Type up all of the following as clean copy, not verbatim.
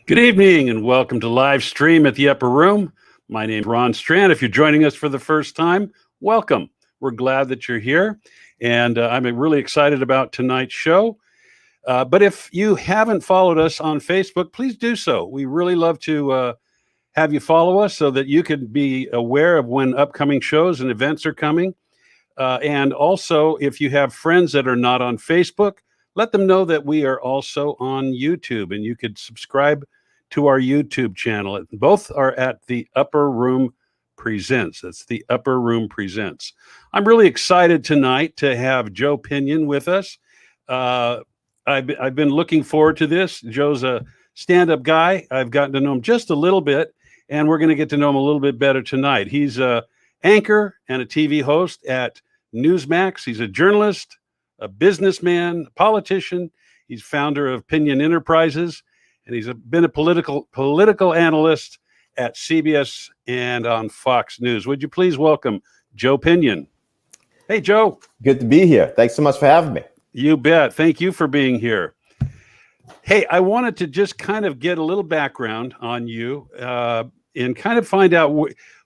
Good evening and welcome to live stream at the Upper Room. My name is Ron Strand. If you're joining us for the first time, welcome. We're glad that you're here, and I'm really excited about tonight's show. But if you haven't followed us on Facebook, please do so. We really love to have you follow us so that you can be aware of when upcoming shows and events are coming. And also, if you have friends that are not on Facebook, let them know that we are also on YouTube, and you could subscribe to our YouTube channel. Both are at the Upper Room Presents. That's the Upper Room Presents. I'm really excited tonight to have Joe Pinion with us. I've been looking forward to this. Joe's a stand-up guy. I've gotten to know him just a little bit, and we're going to get to know him a little bit better tonight. He's an anchor and a TV host at Newsmax. He's a journalist, a businessman, a politician. He's founder of Pinion Enterprises, and he's been a political analyst at CBS and on Fox News. Would you please welcome Joe Pinion? Hey, Joe. Good to be here. Thanks so much for having me. You bet. Thank you for being here. Hey, I wanted to just kind of get a little background on you and kind of find out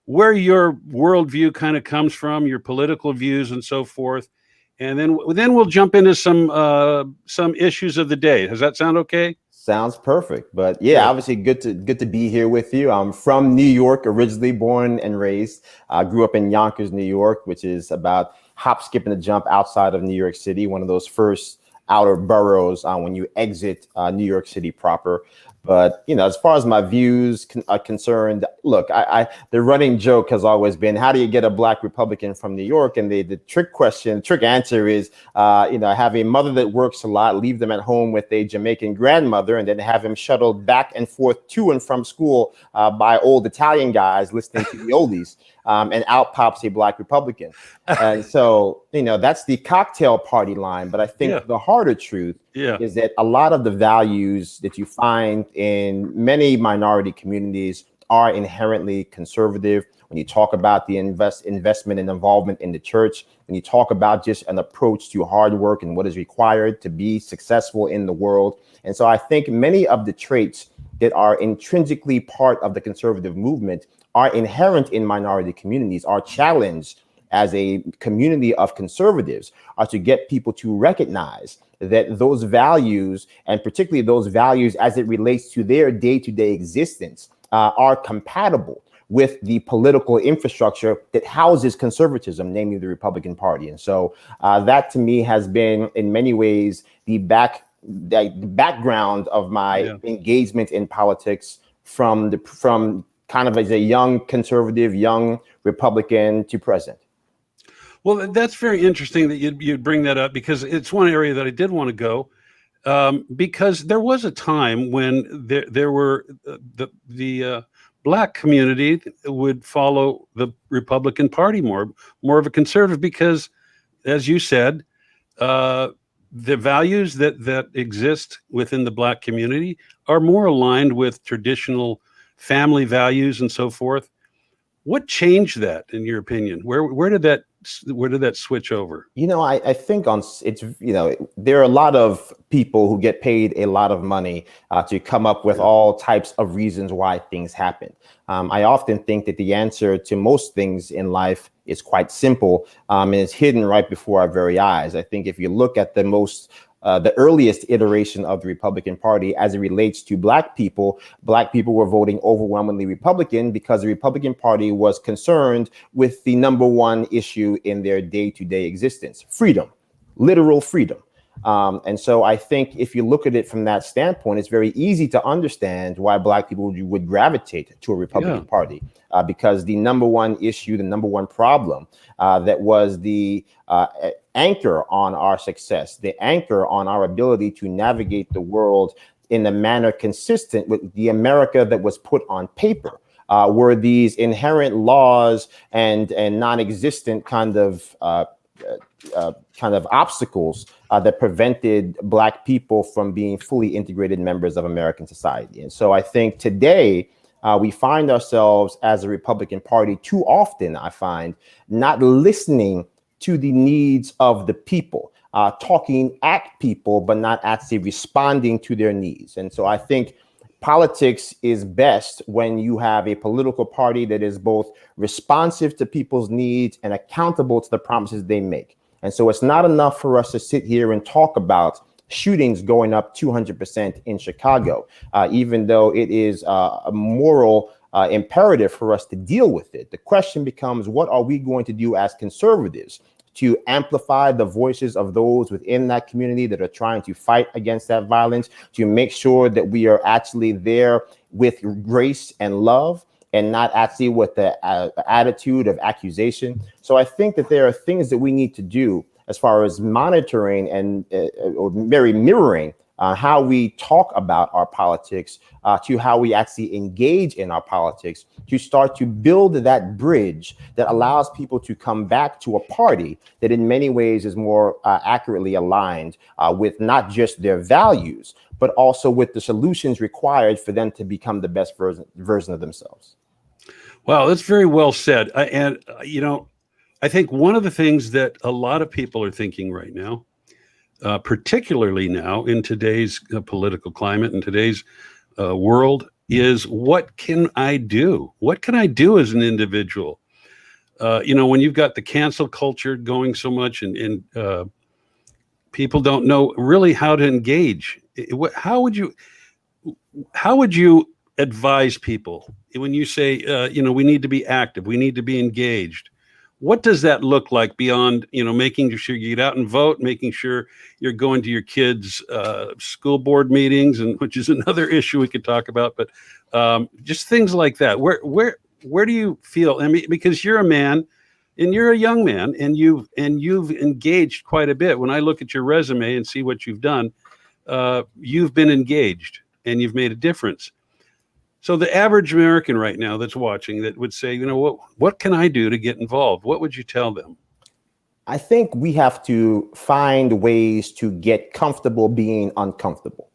where your worldview kind of comes from, your political views and so forth. And then we'll jump into some issues of the day. Does that sound okay? Sounds perfect. But yeah, obviously good to be here with you. I'm from New York, originally born and raised. I grew up in Yonkers, New York, which is about hop, skip, and a jump outside of New York City, one of those first outer boroughs when you exit New York City proper. But, you know, as far as my views are concerned, look, the running joke has always been, how do you get a black Republican from New York? And the trick answer is, have a mother that works a lot, leave them at home with a Jamaican grandmother, and then have him shuttled back and forth to and from school by old Italian guys listening to the oldies. And out pops a black Republican. And so, that's the cocktail party line. But I think the harder truth is that a lot of the values that you find in many minority communities are inherently conservative. When you talk about the investment and involvement in the church, when you talk about just an approach to hard work and what is required to be successful in the world. And so I think many of the traits that are intrinsically part of the conservative movement are inherent in minority communities. Our challenge as a community of conservatives are to get people to recognize that those values, and particularly those values as it relates to their day-to-day existence, are compatible with the political infrastructure that houses conservatism, namely the Republican Party. And so that to me has been in many ways the background of my engagement in politics from kind of as a young conservative, young Republican to present. Well, that's very interesting that you'd bring that up, because it's one area that I did want to go, because there was a time when there were the black community would follow the Republican Party more of a conservative, because, as you said, the values that exist within the black community are more aligned with traditional family values and so forth. What changed that, in your opinion? Where did that switch over? I think there are a lot of people who get paid a lot of money to come up with all types of reasons why things happen. I often think that the answer to most things in life is quite simple, and it's hidden right before our very eyes. I think if you look at the earliest iteration of the Republican Party as it relates to black people were voting overwhelmingly Republican because the Republican Party was concerned with the number one issue in their day-to-day existence: freedom, literal freedom. And so I think if you look at it from that standpoint, it's very easy to understand why black people would gravitate to a Republican Party, because the number one issue, the number one problem that was the anchor on our success, the anchor on our ability to navigate the world in a manner consistent with the America that was put on paper, were these inherent laws and non-existent kind of obstacles that prevented black people from being fully integrated members of American society. And so I think today we find ourselves as a Republican Party too often, I find, not listening to the needs of the people, talking at people, but not actually responding to their needs. And so I think politics is best when you have a political party that is both responsive to people's needs and accountable to the promises they make. And so it's not enough for us to sit here and talk about shootings going up 200% in Chicago, even though it is a moral imperative for us to deal with it. The question becomes, what are we going to do as conservatives to amplify the voices of those within that community that are trying to fight against that violence, to make sure that we are actually there with grace and love and not actually with the attitude of accusation. So I think that there are things that we need to do as far as monitoring and or very mirroring how we talk about our politics to how we actually engage in our politics, to start to build that bridge that allows people to come back to a party that in many ways is more accurately aligned with not just their values, but also with the solutions required for them to become the best version of themselves. Wow, that's very well said. And, you know, I think one of the things that a lot of people are thinking right now, particularly now in today's political climate, in today's world, is what can I do? What can I do as an individual? You know, when you've got the cancel culture going so much and people don't know really how to engage, how would you advise people when you say, you know, we need to be active, we need to be engaged? What does that look like beyond, you know, making sure you get out and vote, making sure you're going to your kids' school board meetings, and which is another issue we could talk about, but just things like that. Where do you feel? I mean, because you're a man and you're a young man and you've engaged quite a bit. When I look at your resume and see what you've done, you've been engaged and you've made a difference. So the average American right now that's watching that would say, you know, what can I do to get involved? What would you tell them? I think we have to find ways to get comfortable being uncomfortable.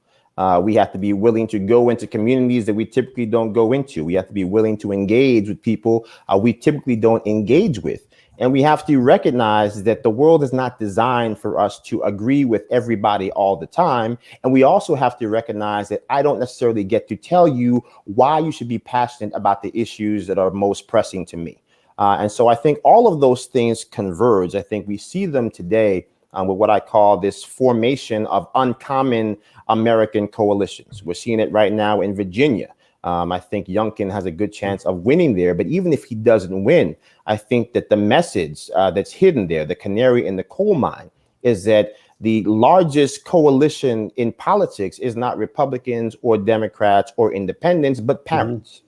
We have to be willing to go into communities that we typically don't go into. We have to be willing to engage with people we typically don't engage with. And we have to recognize that the world is not designed for us to agree with everybody all the time. And we also have to recognize that I don't necessarily get to tell you why you should be passionate about the issues that are most pressing to me. And so I think all of those things converge. I think we see them today with what I call this formation of uncommon American coalitions. We're seeing it right now in Virginia. I think Youngkin has a good chance of winning there. But even if he doesn't win, I think that the message that's hidden there, the canary in the coal mine, is that the largest coalition in politics is not Republicans or Democrats or independents, but parents.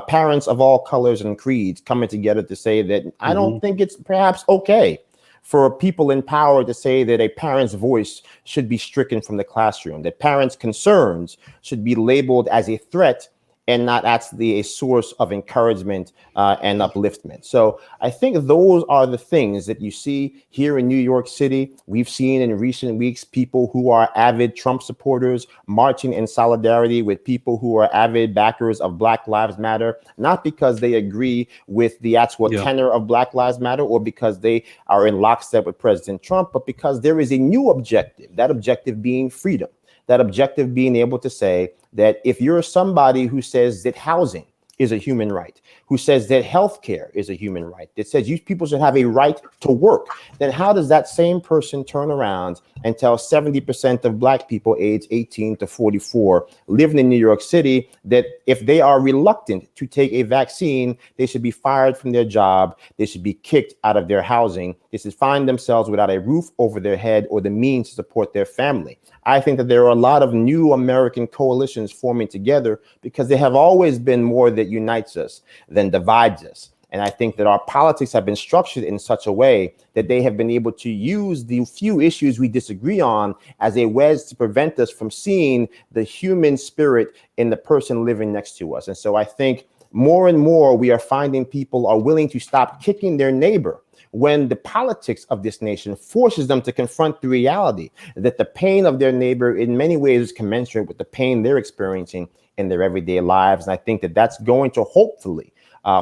Parents of all colors and creeds coming together to say that I don't think it's perhaps okay for people in power to say that a parent's voice should be stricken from the classroom, that parents' concerns should be labeled as a threat and not actually a source of encouragement and upliftment. So I think those are the things that you see here in New York City. We've seen in recent weeks people who are avid Trump supporters marching in solidarity with people who are avid backers of Black Lives Matter, not because they agree with the actual tenor of Black Lives Matter or because they are in lockstep with President Trump, but because there is a new objective, that objective being freedom. That objective being able to say that if you're somebody who says that housing is a human right, who says that healthcare is a human right, that says you people should have a right to work, then how does that same person turn around and tell 70% of Black people aged 18 to 44 living in New York City that if they are reluctant to take a vaccine, they should be fired from their job, they should be kicked out of their housing, they should find themselves without a roof over their head or the means to support their family? I think that there are a lot of new American coalitions forming together because there have always been more that unites us than divides us. And I think that our politics have been structured in such a way that they have been able to use the few issues we disagree on as a wedge to prevent us from seeing the human spirit in the person living next to us. And so I think more and more we are finding people are willing to stop kicking their neighbor when the politics of this nation forces them to confront the reality that the pain of their neighbor in many ways is commensurate with the pain they're experiencing in their everyday lives. And I think that that's going to hopefully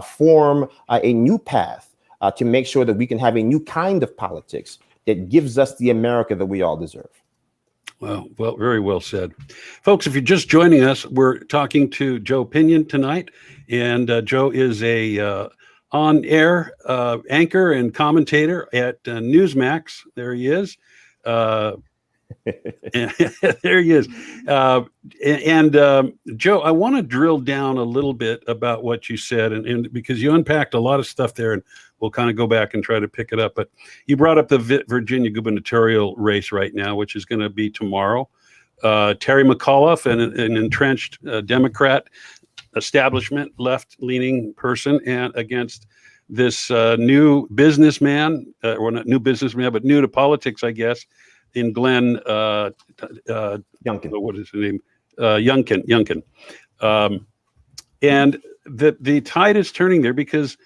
form a new path to make sure that we can have a new kind of politics that gives us the America that we all deserve. Well, very well said. Folks, if you're just joining us, we're talking to Joe Pinion tonight. And Joe is a on-air anchor and commentator at Newsmax. There he is. There he is. Joe, I want to drill down a little bit about what you said, and because you unpacked a lot of stuff there, and we'll kind of go back and try to pick it up. But you brought up the Virginia gubernatorial race right now, which is going to be tomorrow. Terry McAuliffe, an entrenched Democrat establishment, left-leaning person, and against this new businessman, or not new businessman, but new to politics, I guess, in Glenn Youngkin. What is his name? Youngkin. And the tide is turning there because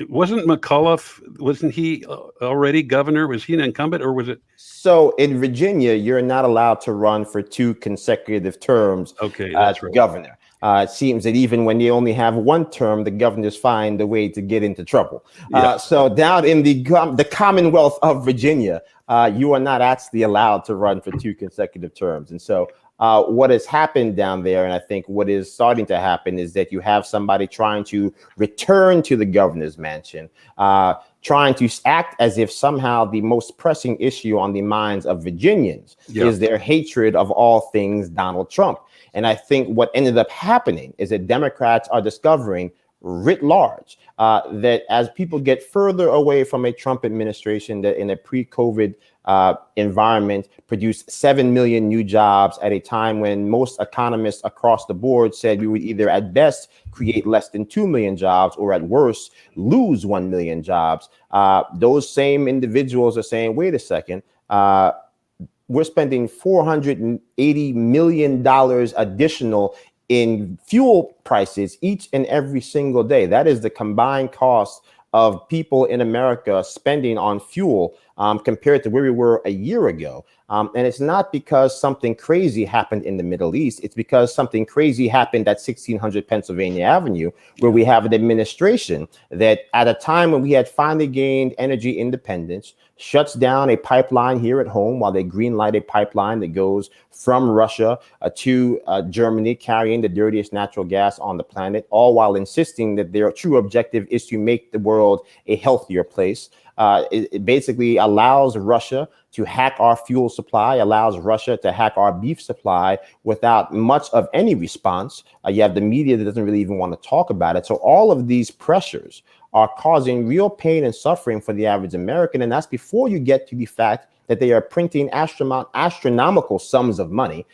wasn't he already governor? Was he an incumbent, or was it? So in Virginia, you're not allowed to run for 2 consecutive terms as governor. It seems that even when you only have 1 term, the governors find a way to get into trouble. So down in the Commonwealth of Virginia, you are not actually allowed to run for 2 consecutive terms. And so what has happened down there, and I think what is starting to happen, is that you have somebody trying to return to the governor's mansion, trying to act as if somehow the most pressing issue on the minds of Virginians is their hatred of all things Donald Trump. And I think what ended up happening is that Democrats are discovering writ large that as people get further away from a Trump administration that in a pre-COVID environment produced 7 million new jobs at a time when most economists across the board said we would either at best create less than 2 million jobs or at worst lose 1 million jobs. Those same individuals are saying, wait a second, we're spending $480 million additional in fuel prices each and every single day. That is the combined cost of people in America spending on fuel compared to where we were a year ago. And it's not because something crazy happened in the Middle East. It's because something crazy happened at 1600 Pennsylvania Avenue, where we have an administration that at a time when we had finally gained energy independence, shuts down a pipeline here at home while they greenlight a pipeline that goes from Russia to Germany, carrying the dirtiest natural gas on the planet, all while insisting that their true objective is to make the world a healthier place. It basically allows Russia to hack our fuel supply, allows Russia to hack our beef supply without much of any response. You have the media that doesn't really even want to talk about it. So all of these pressures are causing real pain and suffering for the average American. And that's before you get to the fact that they are printing astronomical sums of money.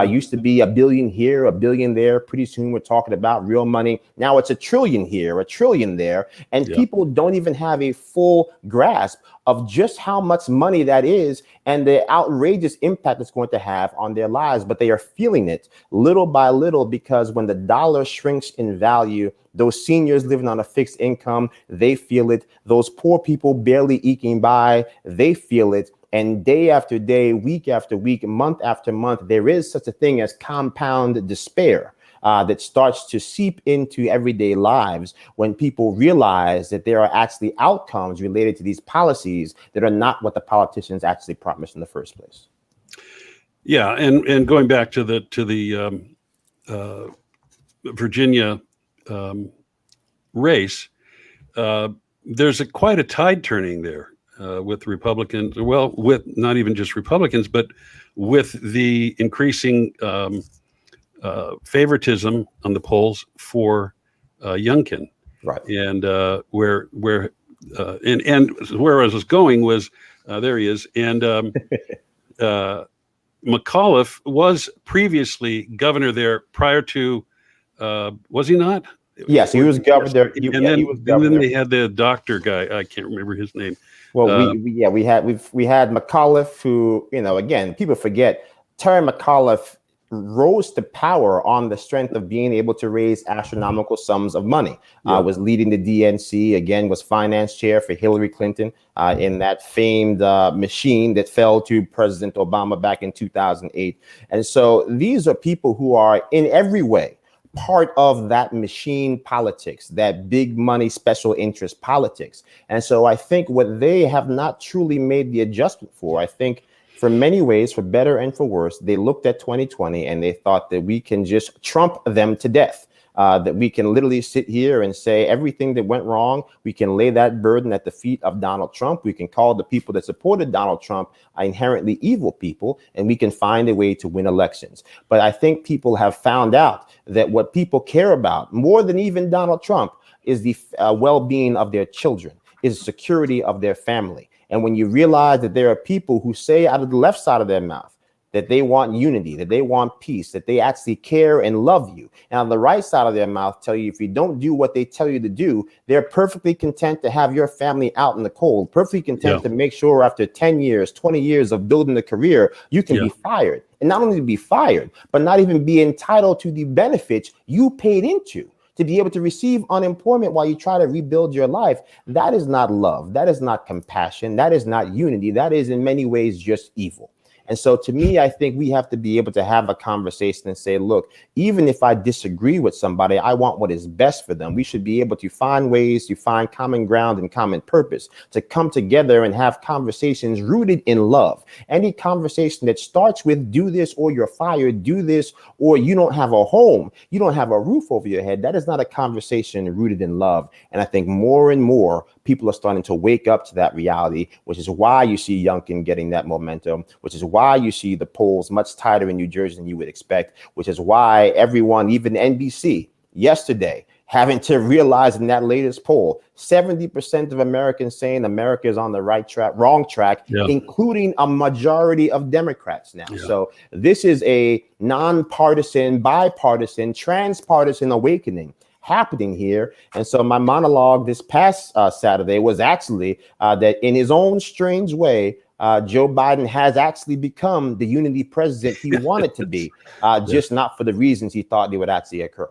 Used to be $1 billion here, $1 billion there. Pretty soon we're talking about real money. Now it's $1 trillion here, $1 trillion there. And people don't even have a full grasp of just how much money that is and the outrageous impact it's going to have on their lives. But they are feeling it little by little, because when the dollar shrinks in value, those seniors living on a fixed income, they feel it. Those poor people barely eking by, they feel it. And day after day, week after week, month after month, there is such a thing as compound despair that starts to seep into everyday lives when people realize that there are actually outcomes related to these policies that are not what the politicians actually promised in the first place. Yeah, and going back to the Virginia race, there's quite a tide turning there. With Republicans, well, with not even just Republicans, but with the increasing favoritism on the polls for Youngkin, right? And where I was going was there he is, and McAuliffe was previously governor there prior to, was he not? Yes, he was governor. And then they had the doctor guy. I can't remember his name. Well, we had McAuliffe, who, again, people forget, Terry McAuliffe rose to power on the strength of being able to raise astronomical sums of money. Was leading the DNC, again, was finance chair for Hillary Clinton in that famed machine that fell to President Obama back in 2008. And so these are people who are in every way part of that machine politics, that big money special interest politics. And so I think what they have not truly made the adjustment for, I think for many ways, for better and for worse, they looked at 2020 and they thought that we can just trump them to death. That we can literally sit here and say everything that went wrong, we can lay that burden at the feet of Donald Trump. We can call the people that supported Donald Trump inherently evil people, and we can find a way to win elections. But I think people have found out that what people care about more than even Donald Trump is the well-being of their children, is security of their family. And when you realize that there are people who say out of the left side of their mouth that they want unity, that they want peace, that they actually care and love you, and on the right side of their mouth tell you if you don't do what they tell you to do, they're perfectly content to have your family out in the cold, perfectly content to make sure after 10 years, 20 years of building a career, you can be fired. And not only be fired, but not even be entitled to the benefits you paid into, to be able to receive unemployment while you try to rebuild your life. That is not love. That is not compassion. That is not unity. That is in many ways just evil. And so to me, I think we have to be able to have a conversation and say, look, even if I disagree with somebody, I want what is best for them. We should be able to find ways to find common ground and common purpose, to come together and have conversations rooted in love. Any conversation that starts with do this or you're fired, do this or you don't have a home, you don't have a roof over your head, that is not a conversation rooted in love. And I think more and more people are starting to wake up to that reality, which is why you see Youngkin getting that momentum, which is why you see the polls much tighter in New Jersey than you would expect, which is why everyone, even NBC yesterday, having to realize in that latest poll, 70% of Americans saying America is on the right track, wrong track, including a majority of Democrats now. So this is a nonpartisan, bipartisan, transpartisan awakening happening here. And so my monologue this past Saturday was actually that in his own strange way, Joe Biden has actually become the unity president he wanted to be, just not for the reasons he thought they would actually occur.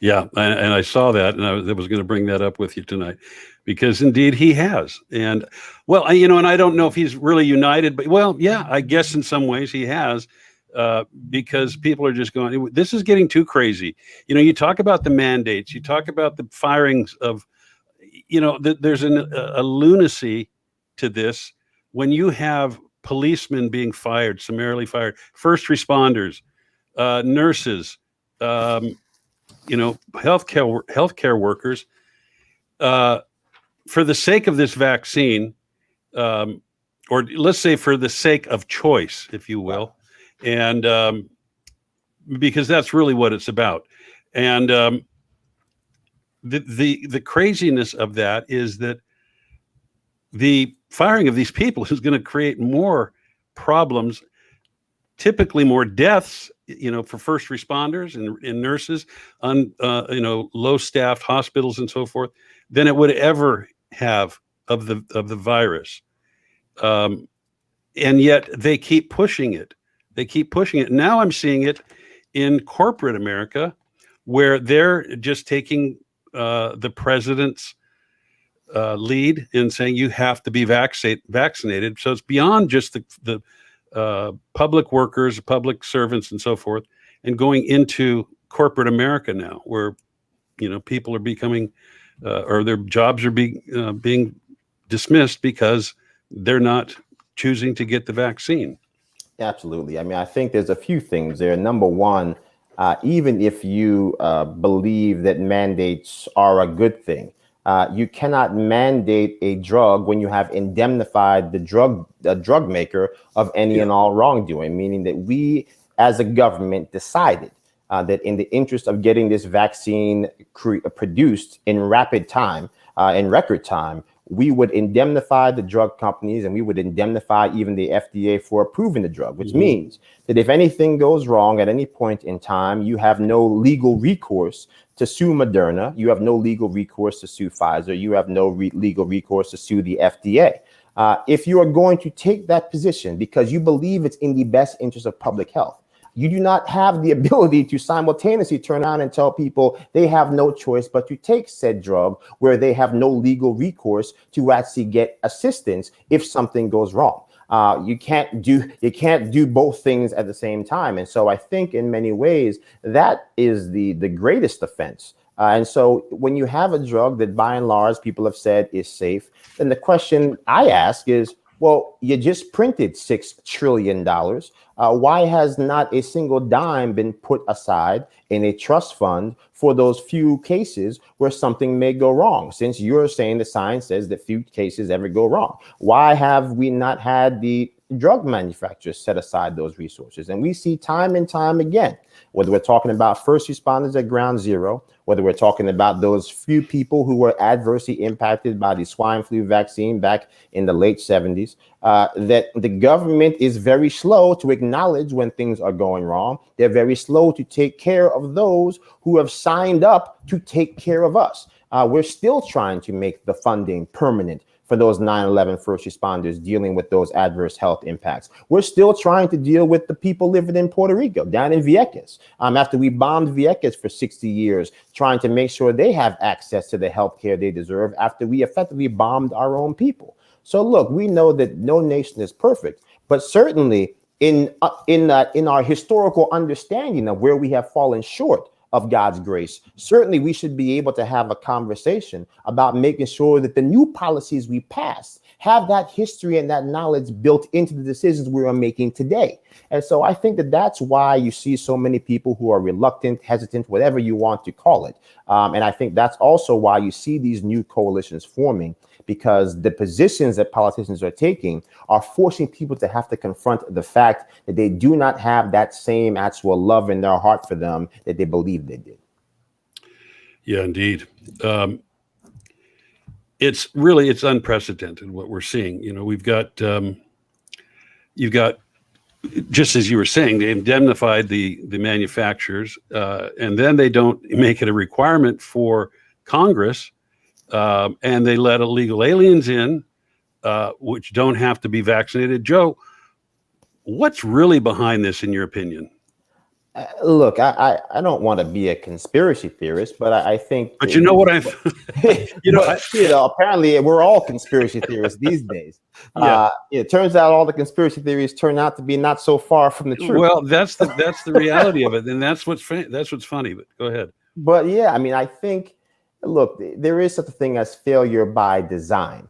Yeah, and I saw that, and I was going to bring that up with you tonight, because indeed he has. And well, and I don't know if he's really united, but well, yeah, I guess in some ways he has. Because people are just going, this is getting too crazy. You talk about the mandates, you talk about the firings of, there's a lunacy to this when you have policemen being fired, summarily fired, first responders, nurses, healthcare workers, for the sake of this vaccine, or let's say for the sake of choice, if you will. And because that's really what it's about. And the craziness of that is that the firing of these people is going to create more problems, typically more deaths, for first responders and nurses on, low-staffed hospitals and so forth, than it would ever have of the virus. And yet they keep pushing it. They keep pushing it. Now I'm seeing it in corporate America, where they're just taking the president's lead in saying you have to be vaccinated. So it's beyond just the public workers, public servants, and so forth, and going into corporate America now, where people are becoming or their jobs are being dismissed because they're not choosing to get the vaccine. Absolutely. I mean, I think there's a few things there. Number one, even if you believe that mandates are a good thing, you cannot mandate a drug when you have indemnified the drug maker of any and all wrongdoing, meaning that we as a government decided that in the interest of getting this vaccine produced in rapid time, in record time, we would indemnify the drug companies and we would indemnify even the FDA for approving the drug, which means that if anything goes wrong at any point in time, you have no legal recourse to sue Moderna. You have no legal recourse to sue Pfizer. You have no legal recourse to sue the FDA. If you are going to take that position because you believe it's in the best interest of public health, you do not have the ability to simultaneously turn around and tell people they have no choice but to take said drug where they have no legal recourse to actually get assistance if something goes wrong. You can't do both things at the same time. And so I think in many ways that is the greatest offense. And so when you have a drug that by and large people have said is safe, then the question I ask is, Well, you just printed $6 trillion. Why has not a single dime been put aside in a trust fund for those few cases where something may go wrong? Since you're saying the science says that few cases ever go wrong, why have we not had the drug manufacturers set aside those resources? And we see time and time again, whether we're talking about first responders at ground zero, whether we're talking about those few people who were adversely impacted by the swine flu vaccine back in the late 70s, that the government is very slow to acknowledge when things are going wrong. They're very slow to take care of those who have signed up to take care of us. We're still trying to make the funding permanent for those 9/11 first responders dealing with those adverse health impacts. We're still trying to deal with the people living in Puerto Rico, down in Vieques, after we bombed Vieques for 60 years, trying to make sure they have access to the health care they deserve after we effectively bombed our own people. So look, we know that no nation is perfect, but certainly in our historical understanding of where we have fallen short of God's grace, certainly we should be able to have a conversation about making sure that the new policies we pass have that history and that knowledge built into the decisions we are making today. And so I think that that's why you see so many people who are reluctant, hesitant, whatever you want to call it. And I think that's also why you see these new coalitions forming, because the positions that politicians are taking are forcing people to have to confront the fact that they do not have that same actual love in their heart for them that they believe they did. Yeah, indeed. It's unprecedented what we're seeing. You know, you've got, just as you were saying, they indemnified the manufacturers, and then they don't make it a requirement for Congress, and they let illegal aliens in, which don't have to be vaccinated. Joe, what's really behind this, in your opinion? Look, I don't want to be a conspiracy theorist, but I think. But you know what I've, apparently we're all conspiracy theorists these days. Yeah. It turns out all the conspiracy theories turn out to be not so far from the truth. Well, that's the reality of it, and that's what's funny. But go ahead. But yeah, I mean, I think, look, there is such a thing as failure by design.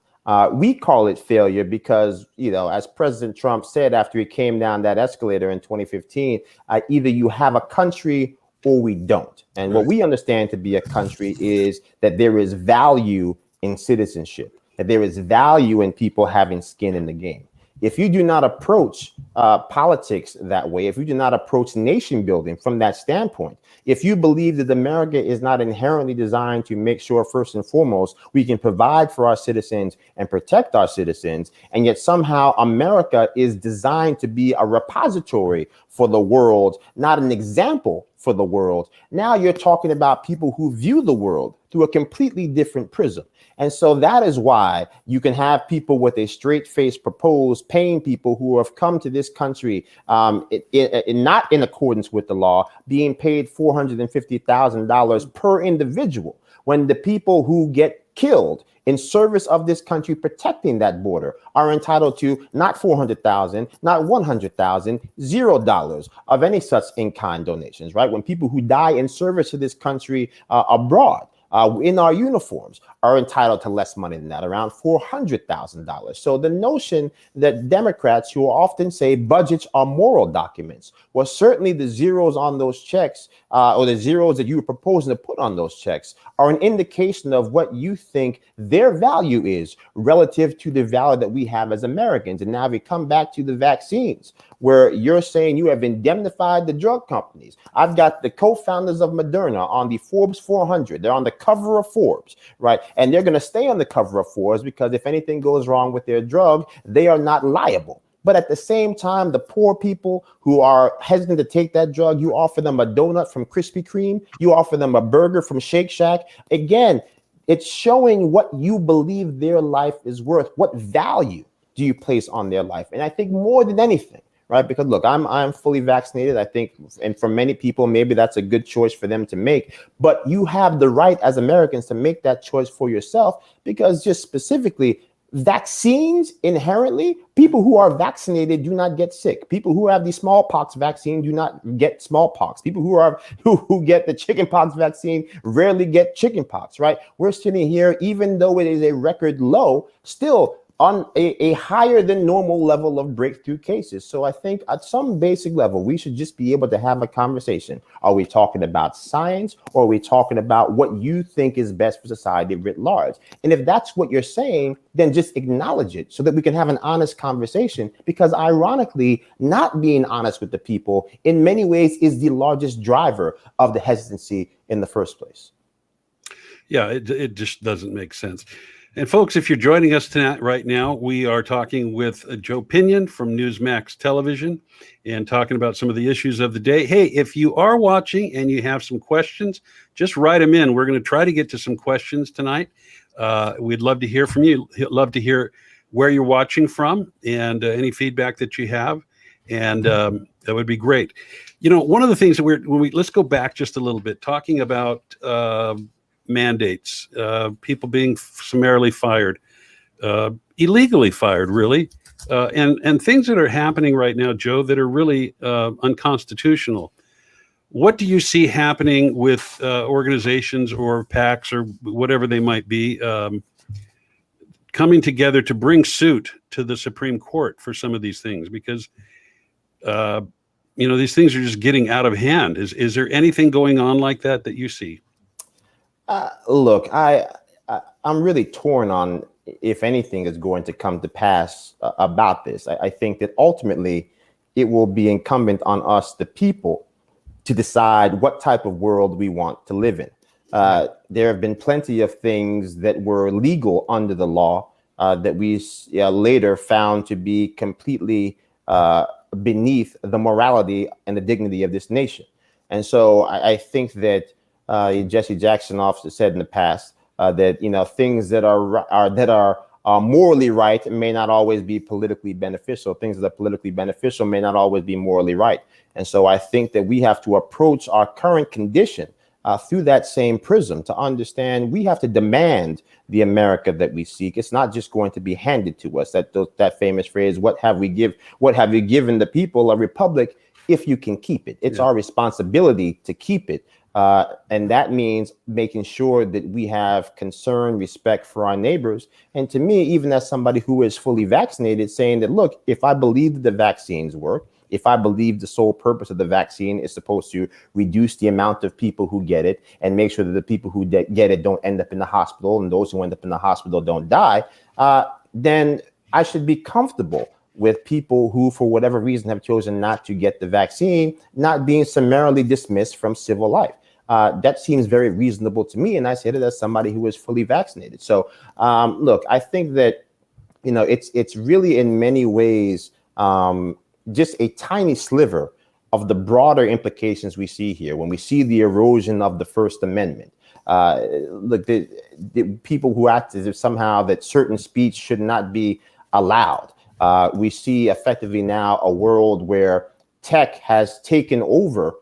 We call it failure because, as President Trump said after he came down that escalator in 2015, either you have a country or we don't. And what we understand to be a country is that there is value in citizenship, that there is value in people having skin in the game. If you do not approach politics that way, if you do not approach nation building from that standpoint, if you believe that America is not inherently designed to make sure, first and foremost, we can provide for our citizens and protect our citizens, and yet somehow America is designed to be a repository for the world, not an example for the world, now you're talking about people who view the world through a completely different prism. And so that is why you can have people with a straight face propose paying people who have come to this country not in accordance with the law, being paid $450,000 per individual, when the people who get killed in service of this country protecting that border are entitled to not $400,000, not $100,000, $0 of any such in-kind donations, right? When people who die in service to this country abroad, in our uniforms, are entitled to less money than that, around $400,000. So the notion that Democrats, who often say budgets are moral documents, well, certainly the zeros on those checks, or the zeros that you were proposing to put on those checks, are an indication of what you think their value is relative to the value that we have as Americans. And now we come back to the vaccines, where you're saying you have indemnified the drug companies. I've got the co-founders of Moderna on the Forbes 400. They're on the cover of Forbes, right? And they're going to stay on the cover of Forbes because if anything goes wrong with their drug, they are not liable. But at the same time, the poor people who are hesitant to take that drug, you offer them a donut from Krispy Kreme, you offer them a burger from Shake Shack. Again, it's showing what you believe their life is worth. What value do you place on their life? And I think more than anything, right? Because look, I'm fully vaccinated. I think, and for many people, maybe that's a good choice for them to make. But you have the right as Americans to make that choice for yourself, because just specifically, vaccines inherently, people who are vaccinated do not get sick. People who have the smallpox vaccine do not get smallpox. People who get the chickenpox vaccine rarely get chickenpox, right? We're sitting here, even though it is a record low, still on a higher than normal level of breakthrough cases. So I think at some basic level, we should just be able to have a conversation. Are we talking about science, or are we talking about what you think is best for society writ large? And if that's what you're saying, then just acknowledge it so that we can have an honest conversation, because ironically, not being honest with the people in many ways is the largest driver of the hesitancy in the first place. Yeah, it just doesn't make sense. And folks, if you're joining us tonight, right now, we are talking with Joe Pinion from Newsmax Television and talking about some of the issues of the day. Hey, if you are watching and you have some questions, just write them in. We're going to try to get to some questions tonight. We'd love to hear from you. Love to hear where you're watching from and any feedback that you have. And that would be great. You know, one of the things that let's go back just a little bit, talking about mandates, people being summarily fired, illegally fired, really, and things that are happening right now, Joe, that are really unconstitutional. What do you see happening with organizations or PACs or whatever they might be coming together to bring suit to the Supreme Court for some of these things? Because these things are just getting out of hand. Is there anything going on like that you see? Look, I'm really torn on if anything is going to come to pass about this. I think that ultimately it will be incumbent on us, the people, to decide what type of world we want to live in. There have been plenty of things that were legal under the law that we later found to be completely beneath the morality and the dignity of this nation. And so I think that Jesse Jackson often said in the past that things that are morally right may not always be politically beneficial. Things that are politically beneficial may not always be morally right. And so I think that we have to approach our current condition through that same prism to understand we have to demand the America that we seek. It's not just going to be handed to us. That famous phrase, what have you given the people, a republic, if you can keep it. It's our responsibility to keep it. And that means making sure that we have concern, respect for our neighbors. And to me, even as somebody who is fully vaccinated, saying that, look, if I believe that the vaccines work, if I believe the sole purpose of the vaccine is supposed to reduce the amount of people who get it and make sure that the people who get it don't end up in the hospital and those who end up in the hospital don't die, then I should be comfortable with people who, for whatever reason, have chosen not to get the vaccine, not being summarily dismissed from civil life. That seems very reasonable to me. And I say that as somebody who is fully vaccinated. So, look, I think that, it's really in many ways just a tiny sliver of the broader implications we see here when we see the erosion of the First Amendment. Look, the people who act as if somehow that certain speech should not be allowed. We see effectively now a world where tech has taken over,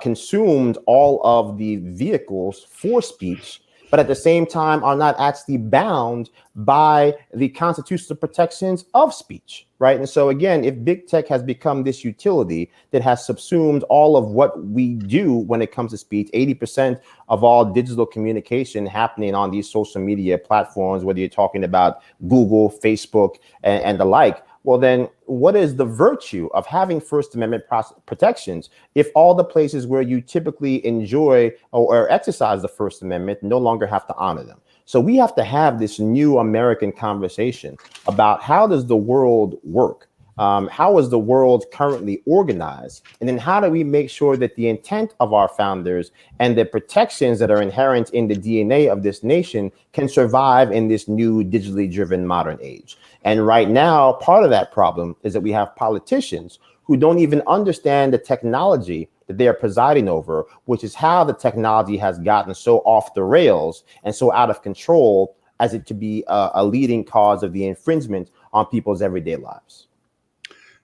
consumed all of the vehicles for speech, but at the same time are not actually bound by the constitutional protections of speech, right? And so again, if big tech has become this utility that has subsumed all of what we do when it comes to speech, 80% of all digital communication happening on these social media platforms, whether you're talking about Google, Facebook, and the like, well, then what is the virtue of having First Amendment protections if all the places where you typically enjoy or exercise the First Amendment no longer have to honor them? So we have to have this new American conversation about how does the world work? How is the world currently organized? And then how do we make sure that the intent of our founders and the protections that are inherent in the DNA of this nation can survive in this new digitally driven modern age? And right now, part of that problem is that we have politicians who don't even understand the technology that they are presiding over, which is how the technology has gotten so off the rails and so out of control as it to be a leading cause of the infringement on people's everyday lives.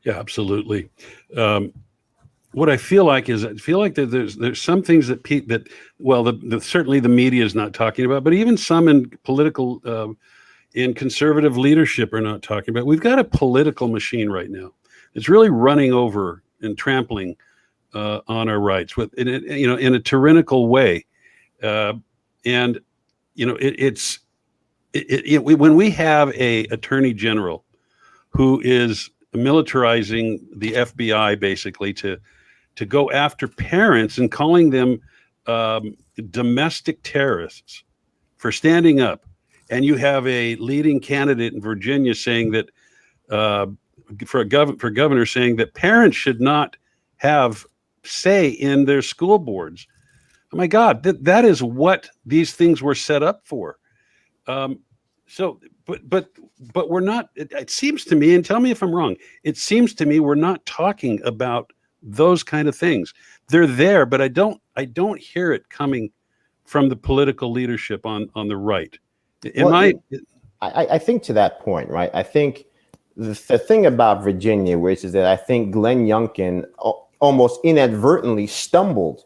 Yeah, absolutely. What I feel like that there's some things that certainly the media is not talking about, but even some in political in conservative leadership are not talking about. We've got a political machine right now. It's really running over and trampling on our rights in a tyrannical way, and it's when we have a attorney general who is militarizing the FBI basically to go after parents and calling them domestic terrorists for standing up, and you have a leading candidate in Virginia saying that for governor saying that parents should not have say in their school boards. Oh my God, that is what these things were set up for. But we're not. It seems to me, and tell me if I'm wrong. It seems to me we're not talking about those kind of things. They're there, but I don't hear it coming from the political leadership on the right. I think to that point, right? I think the thing about Virginia, which is that I think Glenn Youngkin almost inadvertently stumbled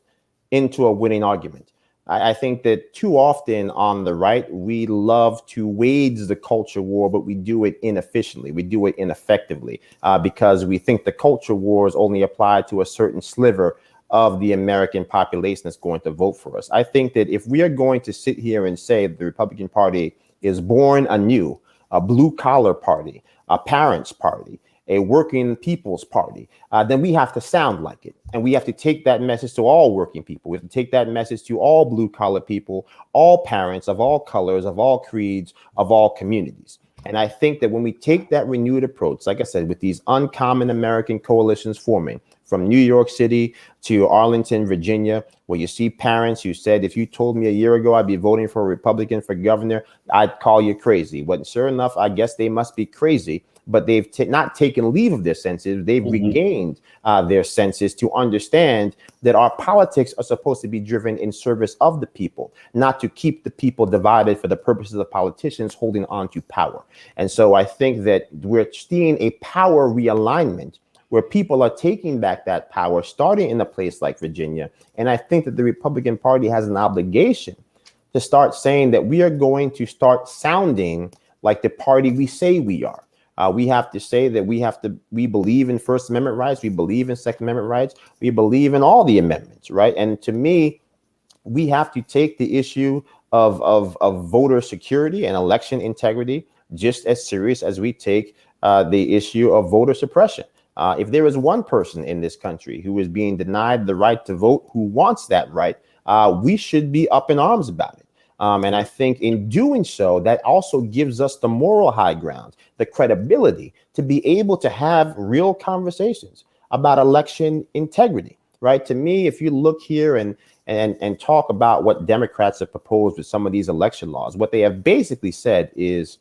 into a winning argument. I think that too often on the right, we love to wage the culture war, but we do it inefficiently. We do it ineffectively because we think the culture wars only apply to a certain sliver of the American population that's going to vote for us. I think that if we are going to sit here and say the Republican Party is born anew, a blue collar party, a parents party, a working people's party, then we have to sound like it. And we have to take that message to all working people. We have to take that message to all blue collar people, all parents of all colors, of all creeds, of all communities. And I think that when we take that renewed approach, like I said, with these uncommon American coalitions forming from New York City to Arlington, Virginia, where you see parents who said, if you told me a year ago I'd be voting for a Republican for governor, I'd call you crazy. But sure enough, I guess they must be crazy. But they've not taken leave of their senses. They've regained their senses to understand that our politics are supposed to be driven in service of the people, not to keep the people divided for the purposes of politicians holding on to power. And so I think that we're seeing a power realignment where people are taking back that power, starting in a place like Virginia. And I think that the Republican Party has an obligation to start saying that we are going to start sounding like the party we say we are. We have to say that we believe in First Amendment rights. We believe in Second Amendment rights. We believe in all the amendments, right? And to me, we have to take the issue of voter security and election integrity just as serious as we take the issue of voter suppression. If there is one person in this country who is being denied the right to vote, who wants that right, we should be up in arms about it. And I think in doing so, that also gives us the moral high ground, the credibility to be able to have real conversations about election integrity, right? To me, if you look here and talk about what Democrats have proposed with some of these election laws, what they have basically said is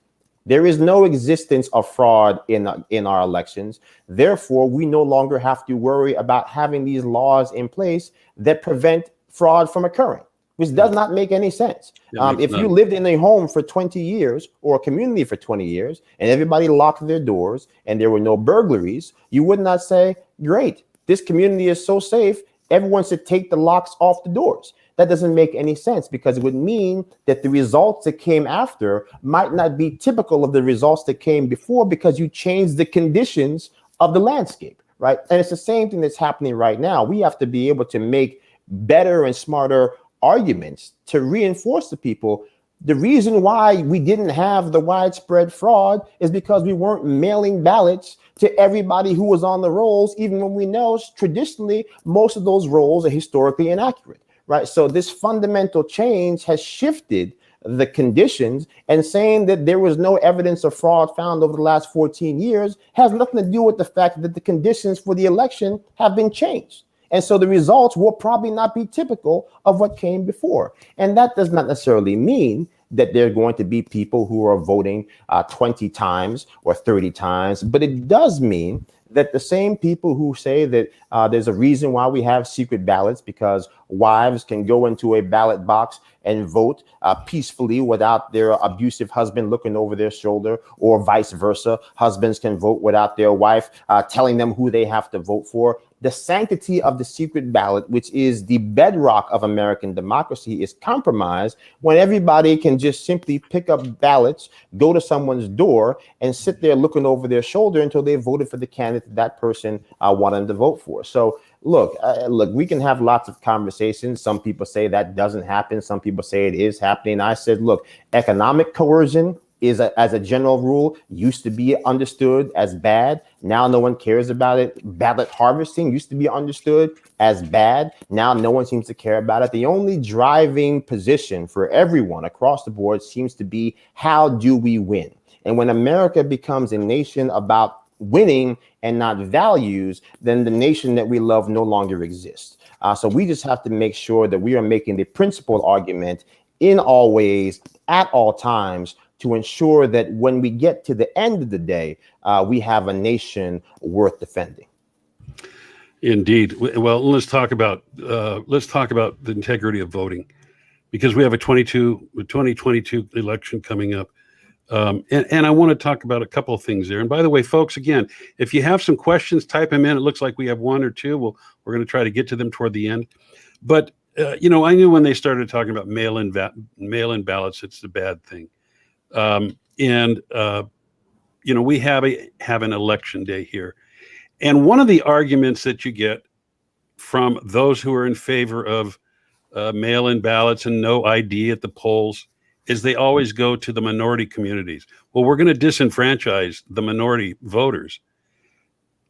there is no existence of fraud in our elections. Therefore, we no longer have to worry about having these laws in place that prevent fraud from occurring, which does not make any sense. If you lived in a home for 20 years or a community for 20 years and everybody locked their doors and there were no burglaries, you would not say, great, this community is so safe, everyone should take the locks off the doors. That doesn't make any sense because it would mean that the results that came after might not be typical of the results that came before because you changed the conditions of the landscape, right? And it's the same thing that's happening right now. We have to be able to make better and smarter arguments to reinforce to people the reason why we didn't have the widespread fraud is because we weren't mailing ballots to everybody who was on the rolls, even when we know traditionally most of those rolls are historically inaccurate, right? So this fundamental change has shifted the conditions, and saying that there was no evidence of fraud found over the last 14 years has nothing to do with the fact that the conditions for the election have been changed. And so the results will probably not be typical of what came before. And that does not necessarily mean that there are going to be people who are voting 20 times or 30 times, but it does mean that the same people who say that there's a reason why we have secret ballots because wives can go into a ballot box and vote peacefully without their abusive husband looking over their shoulder, or vice versa. Husbands can vote without their wife telling them who they have to vote for. the sanctity of the secret ballot, which is the bedrock of American democracy, is compromised when everybody can just simply pick up ballots, go to someone's door, and sit there looking over their shoulder until they voted for the candidate that person wanted to vote for. So look, we can have lots of conversations. Some people say that doesn't happen. Some people say it is happening. I said, look, economic coercion is, as a general rule, used to be understood as bad. Now no one cares about it. Ballot harvesting used to be understood as bad. Now no one seems to care about it. The only driving position for everyone across the board seems to be, how do we win? And when America becomes a nation about winning and not values, then the nation that we love no longer exists. So we just have to make sure that we are making the principled argument in all ways, at all times, to ensure that when we get to the end of the day, we have a nation worth defending. Indeed. Well, let's talk about the integrity of voting, because we have a 2022 election coming up. And I want to talk about a couple of things there. And by the way, folks, again, if you have some questions, type them in. It looks like we have one or two. We're going to try to get to them toward the end. But, I knew when they started talking about mail-in ballots, it's a bad thing. We have an election day here. And one of the arguments that you get from those who are in favor of mail-in ballots and no ID at the polls is they always go to the minority communities. Well, we're going to disenfranchise the minority voters.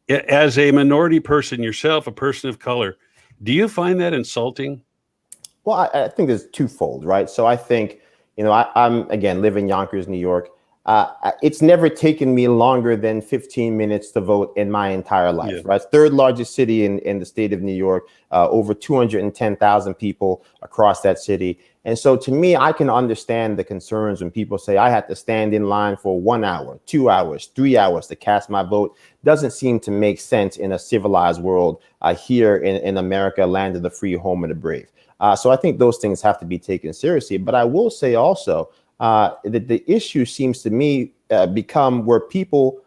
As a minority person yourself, a person of color, do you find that insulting? Well, I think it's twofold, right? So I think, I'm, again, live in Yonkers, New York. It's never taken me longer than 15 minutes to vote in my entire life, right? Third largest city in the state of New York, over 210,000 people across that city. And so to me, I can understand the concerns when people say I had to stand in line for 1 hour, 2 hours, 3 hours to cast my vote. Doesn't seem to make sense in a civilized world here in America, land of the free, home of the brave. So I think those things have to be taken seriously. But I will say also that the issue seems to me become where people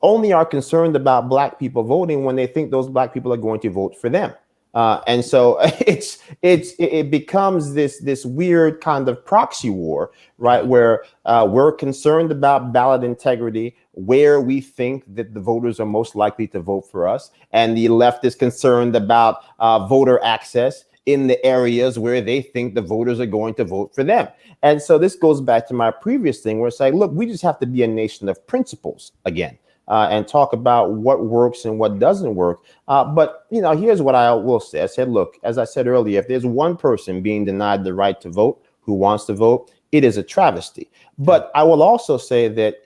only are concerned about Black people voting when they think those Black people are going to vote for them. And so it becomes this weird kind of proxy war, right? Where we're concerned about ballot integrity, where we think that the voters are most likely to vote for us. And the left is concerned about voter access in the areas where they think the voters are going to vote for them. And so this goes back to my previous thing where it's like, look, we just have to be a nation of principles again. And talk about what works and what doesn't work. But, here's what I will say. I said, look, as I said earlier, if there's one person being denied the right to vote who wants to vote, it is a travesty. But I will also say that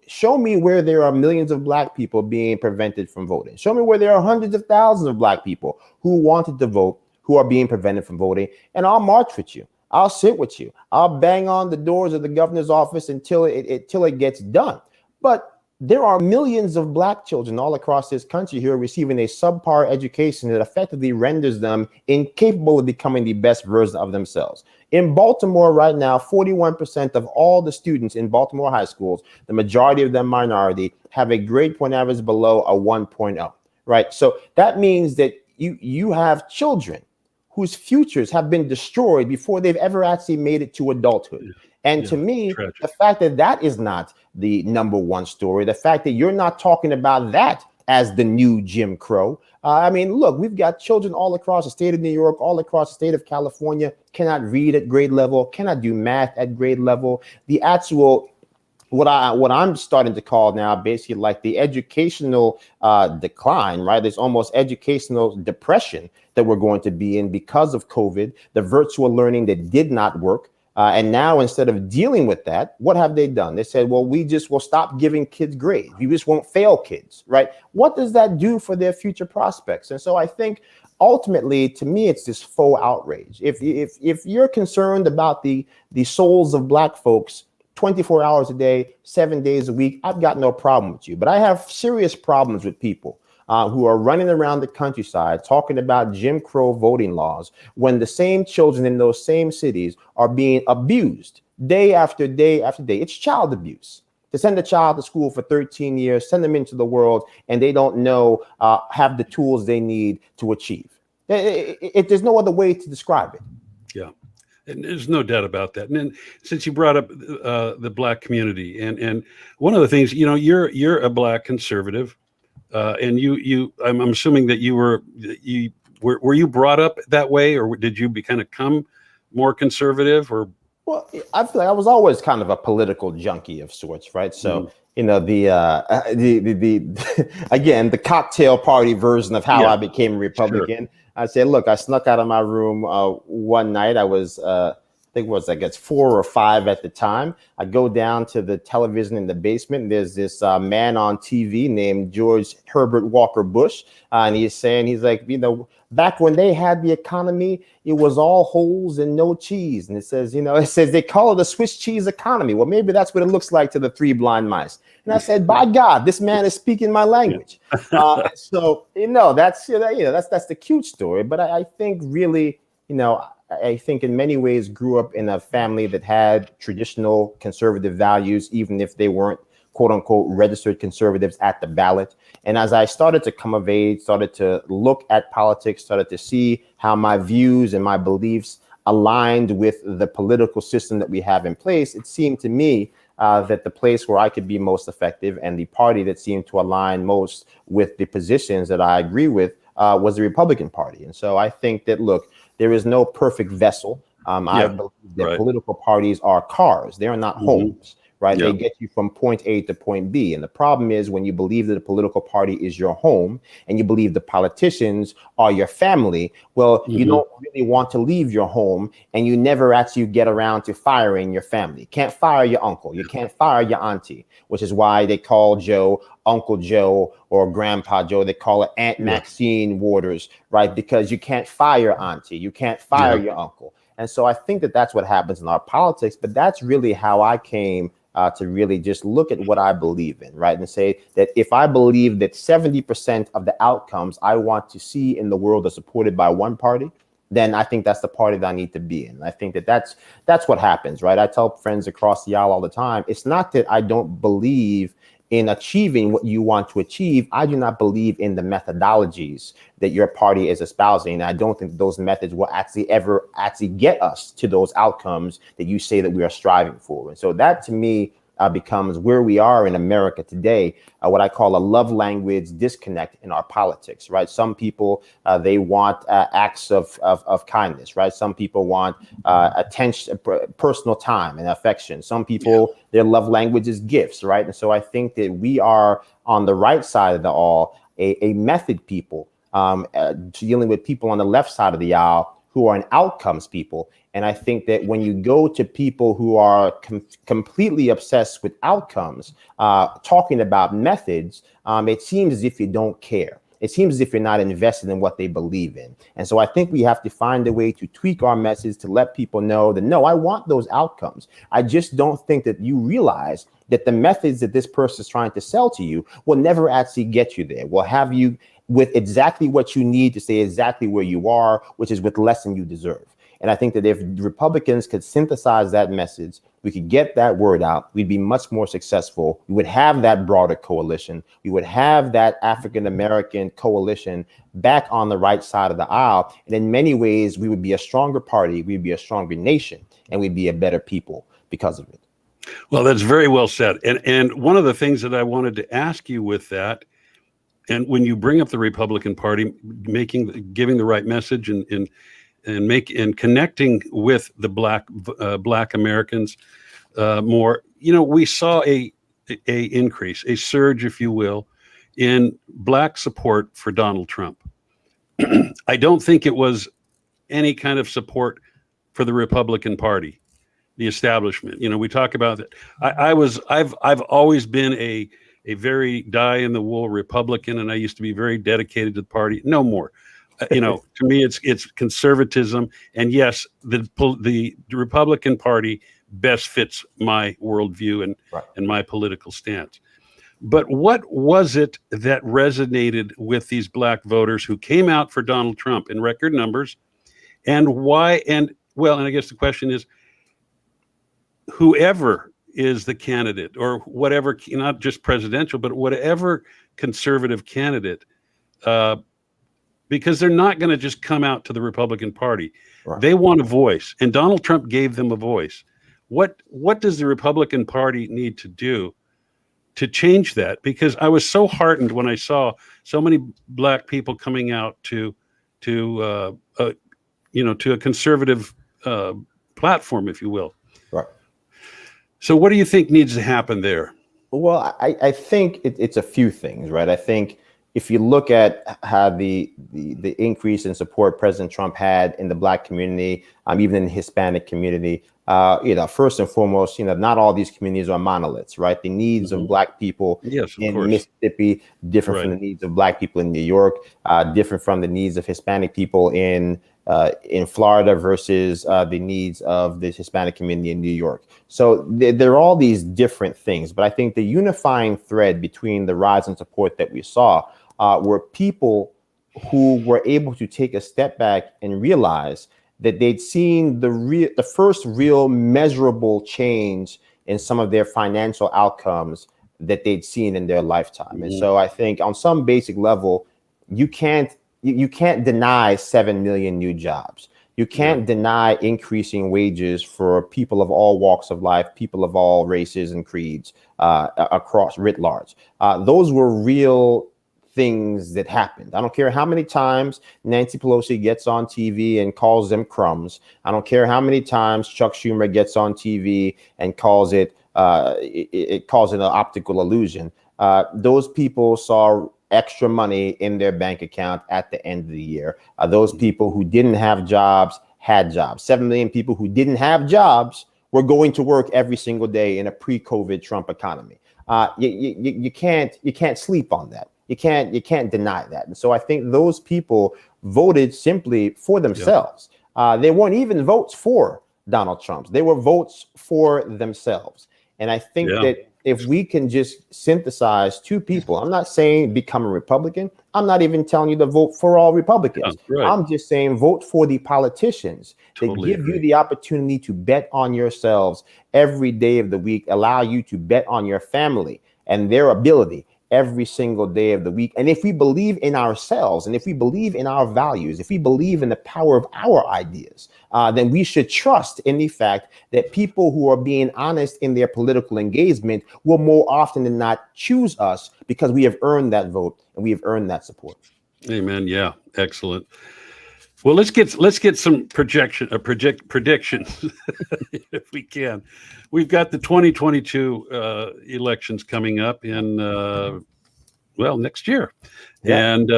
show me where there are millions of Black people being prevented from voting. Show me where there are hundreds of thousands of Black people who wanted to vote, who are being prevented from voting, and I'll march with you. I'll sit with you. I'll bang on the doors of the governor's office until it gets done. But there are millions of Black children all across this country who are receiving a subpar education that effectively renders them incapable of becoming the best version of themselves. In Baltimore right now, 41% of all the students in Baltimore high schools, the majority of them minority, have a grade point average below a 1.0, right? So that means that you have children whose futures have been destroyed before they've ever actually made it to adulthood. And to me, tragic. The fact that is not the number one story, the fact that you're not talking about that as the new Jim Crow. Look, we've got children all across the state of New York, all across the state of California, cannot read at grade level, cannot do math at grade level. The actual, what I'm starting to call now, basically like the educational decline, right? There's almost educational depression that we're going to be in because of COVID, the virtual learning that did not work. And now, instead of dealing with that, what have they done? They said, well, we'll stop giving kids grades. We just won't fail kids, right? What does that do for their future prospects? And so I think ultimately, to me, it's this faux outrage. If you're concerned about the souls of Black folks 24 hours a day, 7 days a week, I've got no problem with you. But I have serious problems with people who are running around the countryside talking about Jim Crow voting laws when the same children in those same cities are being abused day after day after day. It's child abuse. to send a child to school for 13 years, send them into the world, and they don't know, have the tools they need to achieve. There's no other way to describe it. Yeah. And there's no doubt about that. And then, since you brought up the Black community, and one of the things, you're a Black conservative, and I'm assuming that were you brought up that way, or did you become more conservative? Or well, I feel like I was always kind of a political junkie of sorts, right? So the again, the cocktail party version of how I became a Republican. Sure. I said, look, I snuck out of my room one night. I was, I think it was, 4 or 5 at the time. I go down to the television in the basement, and there's this man on TV named George Herbert Walker Bush. And he's like, back when they had the economy, it was all holes and no cheese. And it says they call it a Swiss cheese economy. Well, maybe that's what it looks like to the 3 blind mice. And I said, by God, this man is speaking my language. So, that's the cute story. But I think really, I think in many ways grew up in a family that had traditional conservative values, even if they weren't, quote unquote, registered conservatives at the ballot. And as I started to come of age, started to look at politics, started to see how my views and my beliefs aligned with the political system that we have in place, it seemed to me that the place where I could be most effective and the party that seemed to align most with the positions that I agree with was the Republican Party. And so I think that, look, there is no perfect vessel. I believe that political parties are cars. They are not homes. Right. They get you from point A to point B. And the problem is when you believe that a political party is your home and you believe the politicians are your family, well, you don't really want to leave your home, and you never actually get around to firing your family. You can't fire your uncle. You can't fire your auntie, which is why they call Joe Uncle Joe or Grandpa Joe. They call it Aunt Maxine Waters, right? Because you can't fire auntie. You can't fire your uncle. And so I think that that's what happens in our politics. But that's really how I came to really just look at what I believe in, right? And say that if I believe that 70% of the outcomes I want to see in the world are supported by one party, then I think that's the party that I need to be in. I think that that's what happens, right? I tell friends across the aisle all the time, it's not that I don't believe in achieving what you want to achieve. I do not believe in the methodologies that your party is espousing. And I don't think those methods will ever get us to those outcomes that you say that we are striving for. And so that, to me, becomes where we are in America today, what I call a love language disconnect in our politics, right? Some people, they want acts of kindness, right? Some people want attention, personal time and affection. Some people, their love language is gifts, right? And so I think that we are on the right side of the aisle, a method people, dealing with people on the left side of the aisle who are an outcomes people. And I think that when you go to people who are completely obsessed with outcomes, talking about methods, it seems as if you don't care. It seems as if you're not invested in what they believe in. And so I think we have to find a way to tweak our message to let people know that, no, I want those outcomes. I just don't think that you realize that the methods that this person is trying to sell to you will never actually get you there. Will have you with exactly what you need to stay exactly where you are, which is with less than you deserve. And I think that if Republicans could synthesize that message, we could get that word out, we'd be much more successful. We would have that broader coalition. We would have that African-American coalition back on the right side of the aisle. And in many ways, we would be a stronger party, we'd be a stronger nation, and we'd be a better people because of it. Well, that's very well said. And one of the things that I wanted to ask you with that, and when you bring up the Republican Party, giving the right message and connecting with the Black Americans more, we saw a increase, a surge, if you will, in Black support for Donald Trump. I don't think it was any kind of support for the Republican Party, the establishment. We talk about that. I've always been a very die-in-the-wool Republican, and I used to be very dedicated to the party. No more. To me, it's conservatism. And yes, the Republican Party best fits my worldview and my political stance. But what was it that resonated with these Black voters who came out for Donald Trump in record numbers, and why? And I guess the question is, whoever is the candidate, or whatever, not just presidential, but whatever conservative candidate, because they're not going to just come out to the Republican Party. Right. They want a voice, and Donald Trump gave them a voice. What does the Republican Party need to do to change that? Because I was so heartened when I saw so many black people coming out to a conservative platform, if you will. Right. So what do you think needs to happen there? Well, I think it's a few things, right? I think if you look at how the increase in support President Trump had in the black community, even in the Hispanic community, first and foremost, not all these communities are monoliths, right? The needs of black people in Mississippi different from the needs of black people in New York, different from the needs of Hispanic people in Florida versus the needs of the Hispanic community in New York. So there are all these different things, but I think the unifying thread between the rise in support that we saw were people who were able to take a step back and realize that they'd seen the first real measurable change in some of their financial outcomes that they'd seen in their lifetime. And so I think on some basic level, you can't deny 7 million new jobs. You can't deny increasing wages for people of all walks of life, people of all races and creeds across writ large. Those were real things that happened. I don't care how many times Nancy Pelosi gets on TV and calls them crumbs. I don't care how many times Chuck Schumer gets on TV and calls it an optical illusion. Those people saw extra money in their bank account at the end of the year. Those people who didn't have jobs had jobs. 7 million people who didn't have jobs were going to work every single day in a pre-COVID Trump economy. You can't sleep on that. You can't deny that. And so I think those people voted simply for themselves. They weren't even votes for Donald Trump. They were votes for themselves. And I think that if we can just synthesize two people, I'm not saying become a Republican. I'm not even telling you to vote for all Republicans. I'm just saying vote for the politicians that give you the opportunity to bet on yourselves every day of the week, allow you to bet on your family and their ability every single day of the week. And if we believe in ourselves, and if we believe in our values, if we believe in the power of our ideas, then we should trust in the fact that people who are being honest in their political engagement will more often than not choose us because we have earned that vote and we have earned that support. Amen. Yeah. Excellent. Well, let's get some predictions if we can. We've got the 2022 elections coming up in next year, and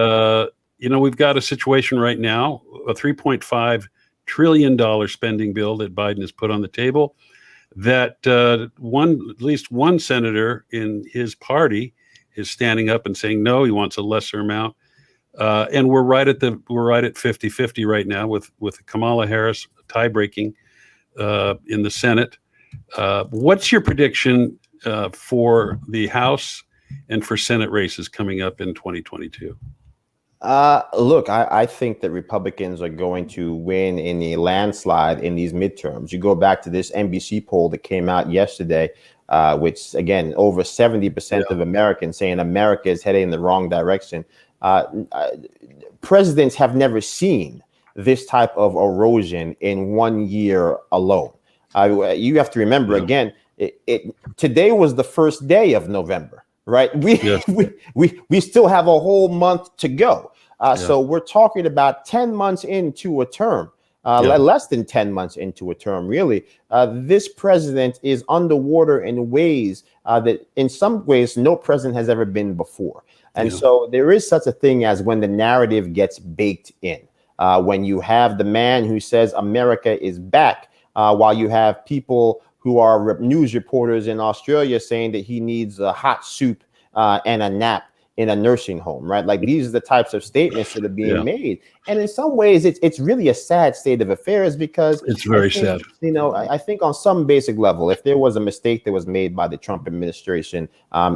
we've got a situation right now, a $3.5 trillion spending bill that Biden has put on the table. That at least one senator in his party is standing up and saying no, he wants a lesser amount. And we're right at 50-50 right now with Kamala Harris tie-breaking in the Senate. What's your prediction for the House and for Senate races coming up in 2022? Look, I think that Republicans are going to win in a landslide in these midterms. You go back to this NBC poll that came out yesterday, which again, over 70% of Americans saying America is heading in the wrong direction. Presidents have never seen this type of erosion in 1 year alone. You have to remember, again, today was the first day of November, right? We still have a whole month to go. So we're talking about 10 months into a term, less than 10 months into a term, really. This president is underwater in ways that in some ways no president has ever been before. And so there is such a thing as when the narrative gets baked in, when you have the man who says America is back, while you have people who are news reporters in Australia saying that he needs a hot soup and a nap in a nursing home, right? Like these are the types of statements that are being made. And in some ways, it's really a sad state of affairs because it's very sad. I think on some basic level, if there was a mistake that was made by the Trump administration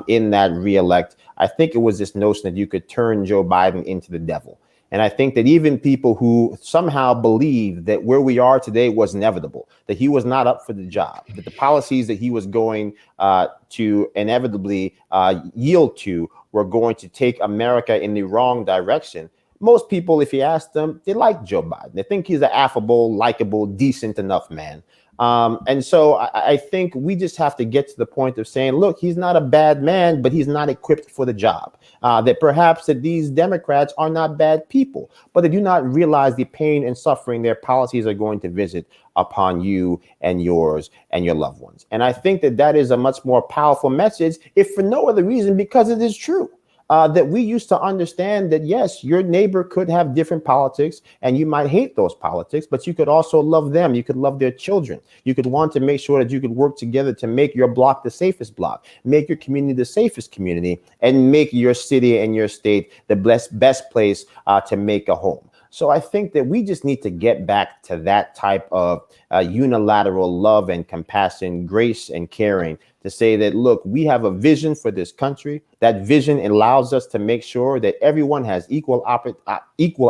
in that reelect, I think it was this notion that you could turn Joe Biden into the devil. And I think that even people who somehow believe that where we are today was inevitable, that he was not up for the job, that the policies that he was going to inevitably yield to were going to take America in the wrong direction. Most people, if you ask them, they like Joe Biden. They think he's an affable, likable, decent enough man. And so I think we just have to get to the point of saying, look, he's not a bad man, but he's not equipped for the job. That perhaps that these Democrats are not bad people, but they do not realize the pain and suffering their policies are going to visit upon you and yours and your loved ones. And I think that that is a much more powerful message, if for no other reason, because it is true. That we used to understand that, yes, your neighbor could have different politics and you might hate those politics, but you could also love them. You could love their children. You could want to make sure that you could work together to make your block the safest block, make your community the safest community, and make your city and your state the best place to make a home. So I think that we just need to get back to that type of unilateral love and compassion, grace and caring, to say that, look, we have a vision for this country. That vision allows us to make sure that everyone has equal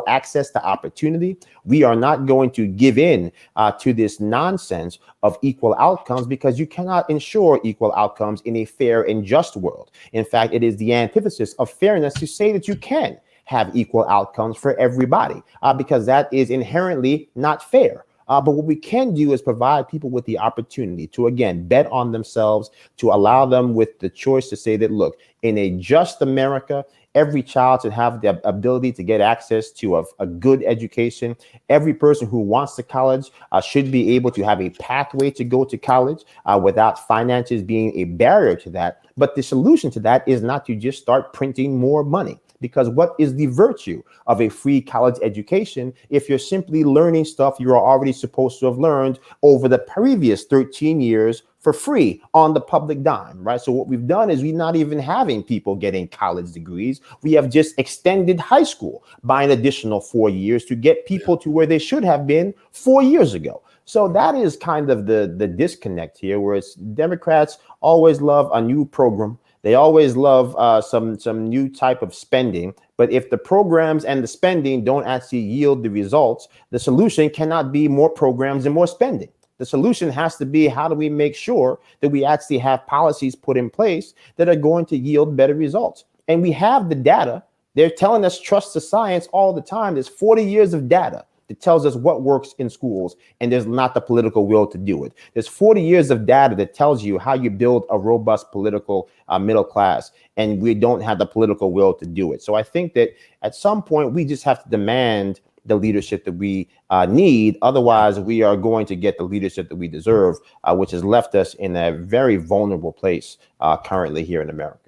access to opportunity. We are not going to give in to this nonsense of equal outcomes, because you cannot ensure equal outcomes in a fair and just world. In fact, it is the antithesis of fairness to say that you can have equal outcomes for everybody, because that is inherently not fair. But what we can do is provide people with the opportunity to, again, bet on themselves, to allow them with the choice to say that, look, in a just America, every child should have the ability to get access to a good education. Every person who wants to college should be able to have a pathway to go to college without finances being a barrier to that. But the solution to that is not to just start printing more money. Because what is the virtue of a free college education if you're simply learning stuff you're already supposed to have learned over the previous 13 years for free on the public dime, right? So what we've done is we're not even having people getting college degrees. We have just extended high school by an additional 4 years to get people to where they should have been 4 years ago. So that is kind of the disconnect here, where it's Democrats always love a new program. They always love some new type of spending. But if the programs and the spending don't actually yield the results, the solution cannot be more programs and more spending. The solution has to be, how do we make sure that we actually have policies put in place that are going to yield better results? And we have the data. They're telling us trust the science all the time. There's 40 years of data that tells us what works in schools, and there's not the political will to do it. There's 40 years of data that tells you how you build a robust political middle class, and we don't have the political will to do it. So I think that at some point we just have to demand the leadership that we need. Otherwise, we are going to get the leadership that we deserve, which has left us in a very vulnerable place currently here in America.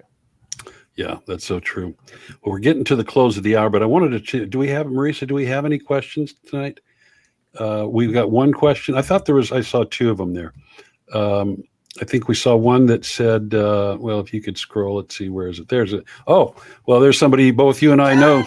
Yeah, that's so true. Well, we're getting to the close of the hour, but I wanted to, Marisa, do we have any questions tonight? We've got one question. I thought I saw two of them there. I think we saw one that said, well, if you could scroll, let's see, where is it? There's there's somebody both you and I know.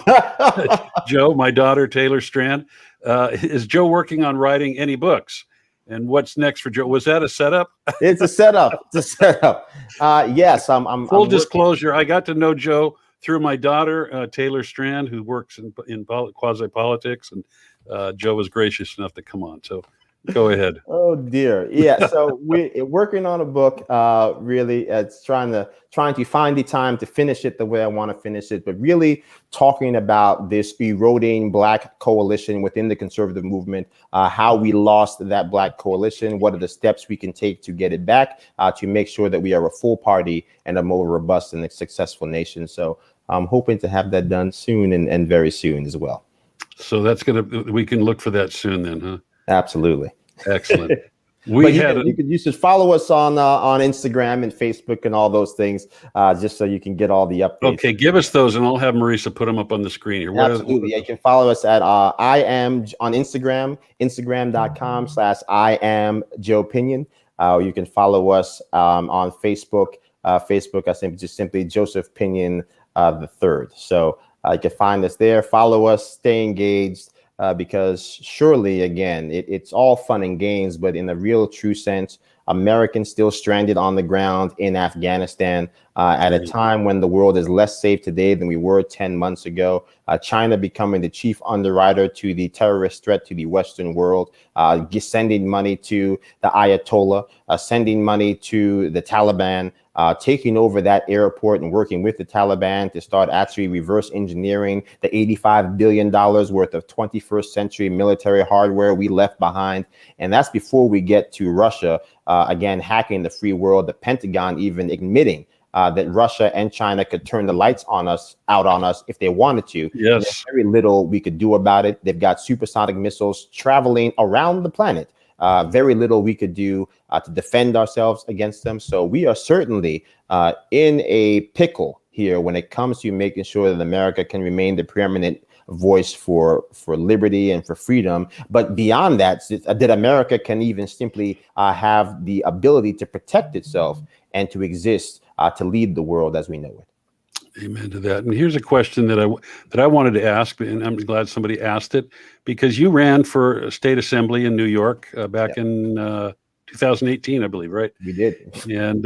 Joe, my daughter, Taylor Strand. Is Joe working on writing any books? And what's next for Joe? Was that a setup? It's a setup. It's a setup. Yes, I'm full disclosure. I got to know Joe through my daughter, Taylor Strand, who works in quasi politics, and Joe was gracious enough to come on. So go ahead. Oh dear. Yeah. So we're working on a book. Really, it's trying to find the time to finish it the way I want to finish it, but really talking about this eroding Black coalition within the conservative movement, how we lost that Black coalition, what are the steps we can take to get it back, to make sure that we are a full party and a more robust and successful nation. So I'm hoping to have that done soon and very soon as well. So we can look for that soon then, huh? Absolutely. Excellent. You should follow us on Instagram and Facebook and all those things, just so you can get all the updates. Okay, give us those, and I'll have Marisa put them up on the screen here. Absolutely. You can follow us at I am on Instagram, instagram.com/I am Joe Pinion. You can follow us on Facebook. Facebook, I think, just simply Joseph Pinion III. So you can find us there. Follow us. Stay engaged. Because surely, again, it's all fun and games, but in a real true sense, Americans still stranded on the ground in Afghanistan, at a time when the world is less safe today than we were 10 months ago. China becoming the chief underwriter to the terrorist threat to the Western world, sending money to the Ayatollah, sending money to the Taliban, taking over that airport and working with the Taliban to start actually reverse engineering the $85 billion worth of 21st century military hardware we left behind. And that's before we get to Russia, again, hacking the free world, the Pentagon even admitting that Russia and China could turn the lights out on us if they wanted to. Yes. There's very little we could do about it. They've got supersonic missiles traveling around the planet. Very little we could do to defend ourselves against them. So we are certainly in a pickle here when it comes to making sure that America can remain the preeminent voice for liberty and for freedom. But beyond that, that America can even simply have the ability to protect itself and to exist to lead the world as we know it. Amen to that. And here's a question that I wanted to ask, and I'm glad somebody asked it, because you ran for a state assembly in New York back in 2018, I believe, right? We did. And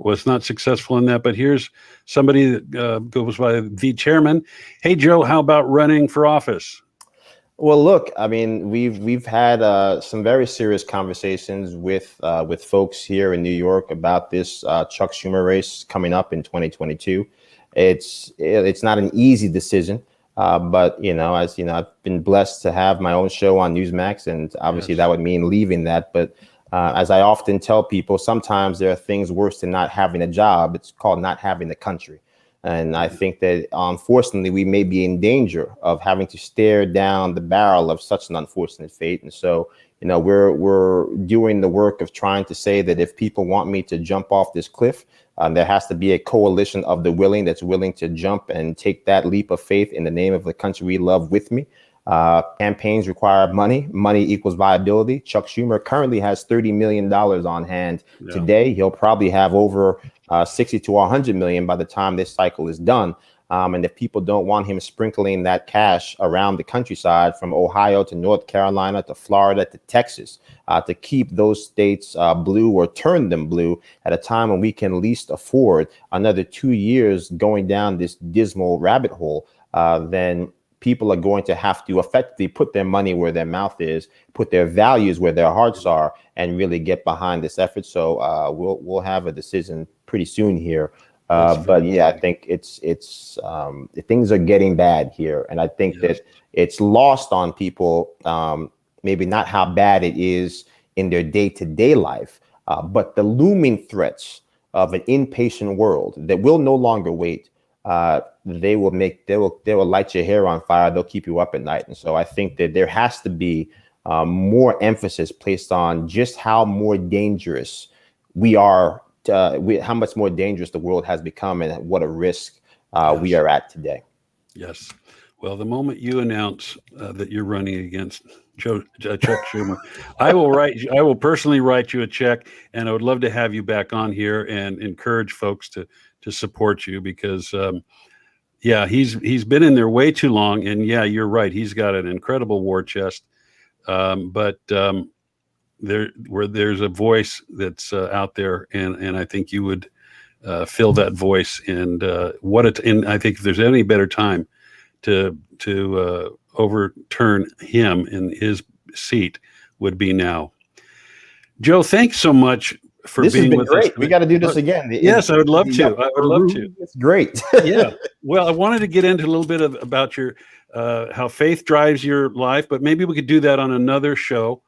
was not successful in that. But here's somebody that goes by the chairman. Hey, Joe, how about running for office? Well, look, I mean, we've had some very serious conversations with folks here in New York about this Chuck Schumer race coming up in 2022. It's not an easy decision, but as you know, I've been blessed to have my own show on Newsmax, and obviously that would mean leaving that. But as I often tell people, sometimes there are things worse than not having a job. It's called not having a country. And I think that, unfortunately, we may be in danger of having to stare down the barrel of such an unfortunate fate. And so, we're doing the work of trying to say that if people want me to jump off this cliff, there has to be a coalition of the willing that's willing to jump and take that leap of faith in the name of the country we love with me. Campaigns require money. Money equals viability. Chuck Schumer currently has $30 million on hand today. He'll probably have over 60 to 100 million by the time this cycle is done. And if people don't want him sprinkling that cash around the countryside from Ohio to North Carolina to Florida to Texas to keep those states blue or turn them blue at a time when we can least afford another 2 years going down this dismal rabbit hole, then people are going to have to effectively put their money where their mouth is, put their values where their hearts are, and really get behind this effort. So we'll have a decision pretty soon here. But yeah, I think it's things are getting bad here, and I think that it's lost on people. Maybe not how bad it is in their day-to-day life, but the looming threats of an impatient world that will no longer wait. They will light your hair on fire. They'll keep you up at night. And so I think that there has to be more emphasis placed on just how more dangerous we are, how much more dangerous the world has become, and what a risk we are at today. Yes. Well, the moment you announce that you're running against Chuck Schumer, I will personally write you a check, and I would love to have you back on here and encourage folks to support you, because he's been in there way too long, and you're right, he's got an incredible war chest, but there's a voice that's out there, and I think you would fill that voice, and I think if there's any better time to overturn him in his seat would be now. Joe, thanks so much for being with us. We got to do this again. Yes, I would love to. I would love to. It's great. Yeah. Well, I wanted to get into a little bit about your how faith drives your life, but maybe we could do that on another show,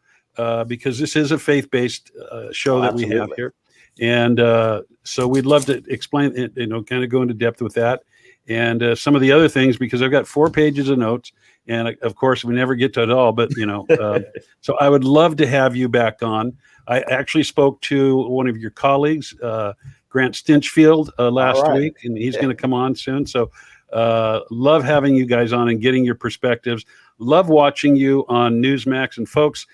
because this is a faith-based show that we have here, and so we'd love to explain it, kind of go into depth with that and some of the other things, because I've got 4 pages of notes, and of course we never get to it all, but so I would love to have you back on. I actually spoke to one of your colleagues, Grant Stinchfield, last week, and he's going to come on soon. So love having you guys on and getting your perspectives. Love watching you on Newsmax. And folks,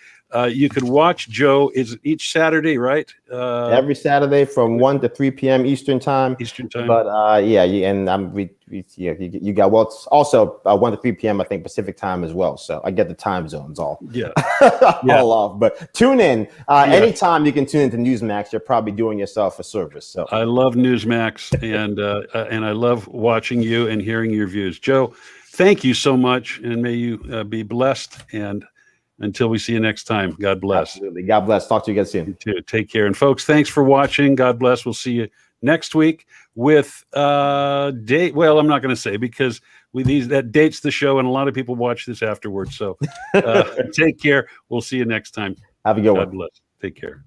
You could watch Joe is each Saturday, right? Every Saturday from 1 to 3 p.m. Eastern time. Eastern time. But you got, well, it's also 1 to 3 p.m. I think Pacific time as well. So I get the time zones all all off. But tune in anytime you can tune into Newsmax. You're probably doing yourself a service. So I love Newsmax, and I love watching you and hearing your views, Joe. Thank you so much, and may you be blessed. And until we see you next time, God bless. Absolutely. God bless. Talk to you again soon. You too. Take care. And folks, thanks for watching. God bless. We'll see you next week with date. Well, I'm not going to say because that dates the show, and a lot of people watch this afterwards. So take care. We'll see you next time. Have a good one. God bless. Take care.